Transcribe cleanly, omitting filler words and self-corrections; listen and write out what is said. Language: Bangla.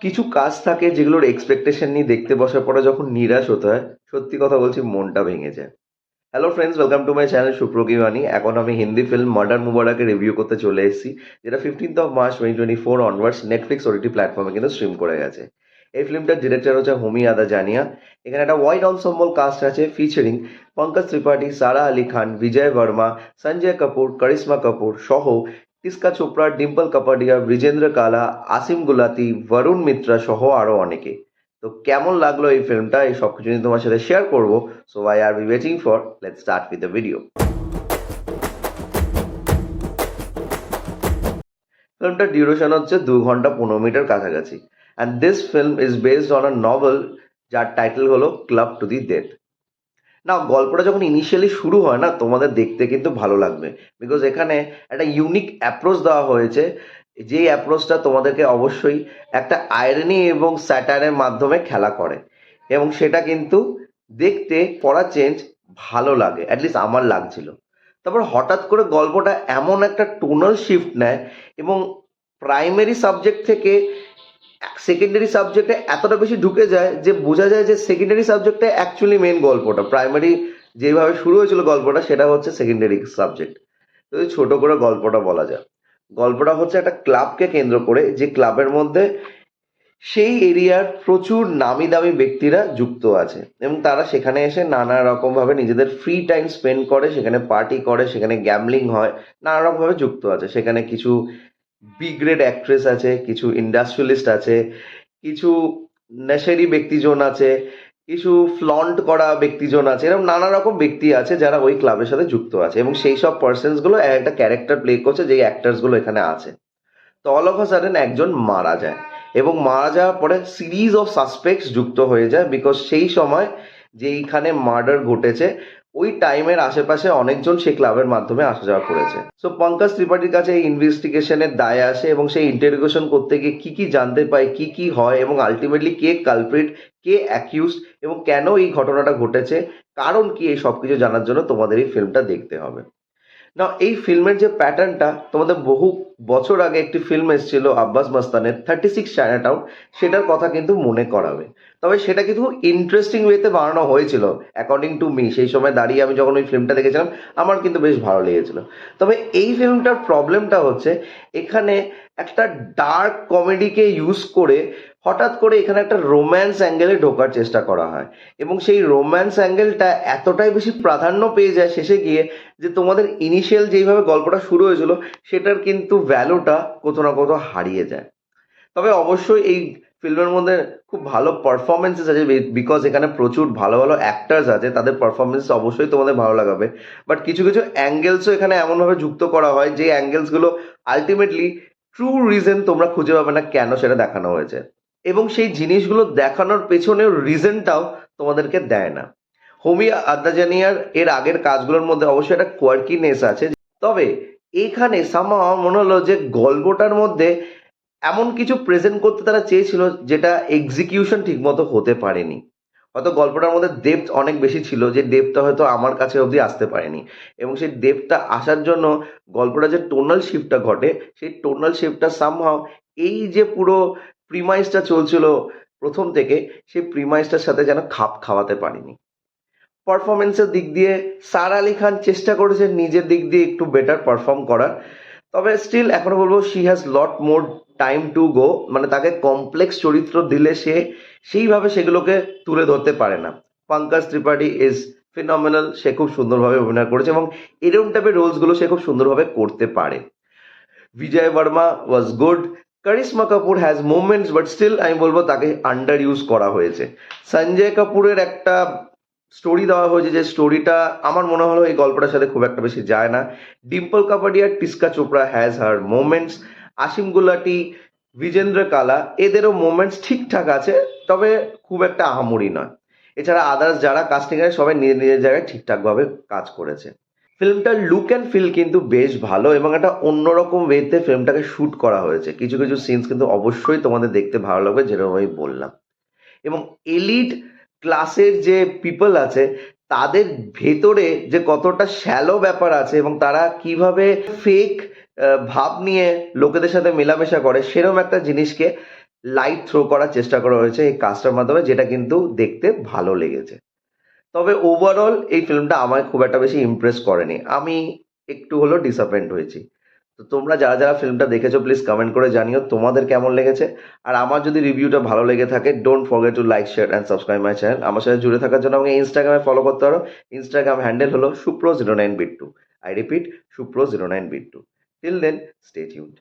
কিছু কাজ থাকে যেগুলোর এক্সপেকটেশন নিয়ে দেখতে বসার পরে যখন নিরাশ হতে হয়, সত্যি কথা বলছি মনটা ভেঙে যায়। Hello friends, welcome to my channel সুপ্রকিমানি। এখন আমি হিন্দি ফিল্ম মার্ডার মুবারকে রিভিউ করতে চলে এসেছি, যেটা 15th March 2024 onwards Netflix OTT প্ল্যাটফর্মে কিন্তু স্ট্রিম করে গেছে। এই ফিল্মটার ডিরেক্টর হচ্ছে হোমি আদা জানিয়া। এখানে একটা ওয়াইড অনসম্বল কাস্ট আছে ফিচারিং পঙ্কজ ত্রিপাঠী, সারা আলী খান, বিজয় বর্মা, সঞ্জয় কাপুর, করিশ্মা কাপুর সহ টিস্কা চোপড়া, ডিম্পল কাপাডিয়া, ব্রিজেন্দ্র কালা, আসিম গুলাতি, বরুণ মিত্রা সহ আরো অনেকে। তো কেমন লাগলো এই ফিল্মটা, এই সব কিছু নিয়ে তোমার সাথে শেয়ার করবো। So why are we waiting for? Let's start with the video. ফিল্মটার ডিউরেশন হচ্ছে 2 ঘন্টা 15 মিনিটের কাছাকাছি। And this film is based on a novel যার টাইটেল হলো ক্লাব টু দি ডেথ। না, গল্পটা যখন ইনিশিয়ালি শুরু হয় না, তোমাদের দেখতে কিন্তু ভালো লাগবে, বিকজ এখানে একটা ইউনিক অ্যাপ্রোচ দেওয়া হয়েছে, যেই অ্যাপ্রোচটা তোমাদেরকে অবশ্যই একটা আয়রনি এবং স্যাটারের মাধ্যমে খেলা করে, এবং সেটা কিন্তু দেখতে পড়া চেঞ্জ ভালো লাগে, অ্যাটলিস্ট আমার লাগছিল। তারপর হঠাৎ করে গল্পটা এমন একটা টোনাল শিফট নেয় এবং প্রাইমারি সাবজেক্ট থেকে সেকেন্ডারি সাবজেক্টে এতটা বেশি ঢুকে যায় যে বোঝা যায় যে সেকেন্ডারি সাবজেক্টে অ্যাকচুয়ালি মেন গল্পটা, প্রাইমারি যেভাবে শুরু হয়েছিল গল্পটা সেটা হচ্ছে সেকেন্ডারি সাবজেক্ট। যদি ছোট করে গল্পটা বলা যায়, গল্পটা হচ্ছে একটা ক্লাবকে কেন্দ্র করে, যে ক্লাবের মধ্যে সেই এরিয়ার প্রচুর নামি দামি ব্যক্তিরা যুক্ত আছে এবং তারা সেখানে এসে নানা রকম ভাবে নিজেদের ফ্রি টাইম স্পেন্ড করে, সেখানে পার্টি করে, সেখানে গ্যামলিং হয়, নানা রকম ভাবে যুক্ত আছে। সেখানে কিছু বি গ্রেড অ্যাক্ট্রেস আছে, কিছু ইন্ডাস্ট্রিয়ালিস্ট আছে, কিছু নেশারি ব্যক্তিজন আছে, কিছু ফ্লন্ট করা ব্যক্তিজন আছে, এরকম নানা রকম ব্যক্তি আছে যারা ওই ক্লাবের সাথে যুক্ত আছে, এবং সেই সব পার্সনস গুলো একটা ক্যারেক্টার প্লে করছে, যেই অ্যাক্টার্স গুলো এখানে আছে। তো অল অফ আ সাডেন একজন মারা যায়, এবং মারা যাওয়ার পরে সিরিজ অফ সাসপেক্টস যুক্ত হয়ে যায়, বিকজ সেই সময় যেইখানে মার্ডার ঘটেছে ওই টাইমের আশেপাশে অনেকজন সেই ক্লাবের মাধ্যমে আসা যাওয়া করেছে। সো পঙ্কজ ত্রিপাঠীর কাছে এই ইনভেস্টিগেশনের দায় আসে, এবং সেই ইন্টারোগেশন করতে গিয়ে কি কি জানতে পায়, কি কি হয়, এবং আলটিমেটলি কে কালপ্রিট, কে অ্যাকিউজড, এবং কেন এই ঘটনাটা ঘটেছে, কারণ কি, এই সব কিছু জানার জন্য তোমাদের এই ফিল্মটা দেখতে হবে। না, এই ফিল্মের যে প্যাটার্নটা তোমাদের বহু বছর আগে একটি ফিল্ম এসেছিল আব্বাস মাস্তানের 36 চায়নাটাউন, সেটার কথা কিন্তু মনে করাবে। তবে সেটা কিন্তু ইন্টারেস্টিং ওয়েতে বানানো হয়েছিল অ্যাকর্ডিং টু মি। সেই সময় দাঁড়িয়ে আমি যখন ওই ফিল্মটা দেখেছিলাম, আমার কিন্তু বেশ ভালো লেগেছিল। তবে এই ফিল্মটার প্রবলেমটা হচ্ছে, এখানে একটা ডার্ক কমেডিকে ইউজ করে হঠাৎ করে এখানে একটা রোম্যান্স অ্যাঙ্গেলে ঢোকার চেষ্টা করা হয়, এবং সেই রোম্যান্স অ্যাঙ্গেলটা এতটাই বেশি প্রাধান্য পেয়ে যায় শেষে গিয়ে, যে তোমাদের ইনিশিয়াল যেইভাবে গল্পটা শুরু হয়েছিল সেটার কিন্তু ভ্যালুটা কোথাও না কোথাও হারিয়ে যায়। তবে অবশ্যই এই ফিল্মের মধ্যে খুব ভালো পারফরমেন্সেস আছে, বিকজ এখানে প্রচুর ভালো ভালো অ্যাক্টার্স আছে, তাদের পারফরমেন্স অবশ্যই তোমাদের ভালো লাগাবে। বাট কিছু কিছু অ্যাঙ্গেলসও এখানে এমনভাবে যুক্ত করা হয় যে অ্যাঙ্গেলসগুলো আলটিমেটলি ট্রু রিজন তোমরা খুঁজে পাবে না কেন সেটা দেখানো হয়েছে, এবং সেই জিনিসগুলো দেখানোর পেছনেও রিজনটাও তোমাদেরকে দেয় না। হোমি আদাজানিয়ার এর আগের কাজগুলোর মধ্যে অবশ্যই একটা কোয়ার্কিনেস আছে, তবে এখানে সামহাও আমার মনে হলো যে গল্পটার মধ্যে এমন কিছু প্রেজেন্ট করতে তারা চেয়েছিল যেটা এক্সিকিউশন ঠিকমতো হতে পারেনি। হয়তো গল্পটার মধ্যে ডেপথ অনেক বেশি ছিল, যে ডেপথটা হয়তো আমার কাছে অবধি আসতে পারেনি, এবং সেই ডেপথটা আসার জন্য গল্পটা যে টোনাল শিফটটা ঘটে, সেই টোনাল শিফটটা সামহাও এই যে পুরো প্রিমাইসটা চলছিল প্রথম থেকে, সেই প্রিমাইসটার সাথে যেন খাপ খাওয়াতে পারিনি। পারফরমেন্সের দিক দিয়ে সারা আলি খান চেষ্টা করেছেন নিজের দিক দিয়ে একটু বেটার পারফর্ম করার, তবে স্টিল এখনো বলবো she has lot more time to go, মানে তাকে কমপ্লেক্স চরিত্র দিলে সে সেইভাবে সেগুলোকে তুলে ধরতে পারে না। পঙ্কজ ত্রিপাঠী ইজ ফিনমিনাল, সে খুব সুন্দরভাবে অভিনয় করেছে, এবং এরকম টাইপের রোলসগুলো সে খুব সুন্দরভাবে করতে পারে। Vijay Varma was good. Karisma Kapoor has movements, but still আমি বলবো তাকে আন্ডার ইউজ করা হয়েছে। সঞ্জয় কাপুরের একটা স্টোরি দেওয়া হয়েছে, যে স্টোরিটা আমার মনে হলো এই গল্পটার সাথে খুব একটা বেশি যায় না। Dimple Kapadia, Tisca Chopra has her moments. Asim Gulati, Bijendra Kala, এদেরও মোমেন্টস ঠিকঠাক আছে, তবে খুব একটা আহামরি নয়। এছাড়া আদার্স যারা কাস্টিং এর সবাই নিজের নিজের জায়গায় ঠিকঠাকভাবে কাজ করেছে। ফিল্মটার লুক অ্যান্ড ফিল কিন্তু বেশ ভালো, এবং একটা অন্যরকম ওয়েতে ফিল্মটাকে শ্যুট করা হয়েছে। কিছু কিছু সিনস কিন্তু অবশ্যই তোমাদের দেখতে ভালো লাগবে, যেরকম আমি বললাম। এবং এলিট ক্লাসের যে পিপল আছে তাদের ভেতরে যে কতটা শ্যালো ব্যাপার আছে, এবং তারা কিভাবে ফেক ভাব নিয়ে লোকেদের সাথে মেলামেশা করে, সেরকম একটা জিনিসকে লাইট থ্রো করার চেষ্টা করা হয়েছে এই কাজটার মাধ্যমে, যেটা কিন্তু দেখতে ভালো লেগেছে। তবে ওভারঅল এই ফিল্মটা আমায় খুব একটা বেশি ইমপ্রেস করেনি, আমি একটু হলেও ডিসঅ্যাপয়েন্ট হয়েছি। তো তোমরা যারা যারা ফিল্মটা দেখেছো প্লিজ কমেন্ট করে জানিও তোমাদের কেমন লেগেছে। আর আমার যদি রিভিউটা ভালো লেগে থাকে, don't forget to like, share and subscribe my channel. আমার সাথে জুড়ে থাকার জন্য আমাকে ইনস্টাগ্রামে ফলো করতে পারো। ইনস্টাগ্রাম হ্যান্ডেল হলো সুপ্রো09bit2। আই রিপিট, সুপ্রো09bit2। Till then, stay tuned.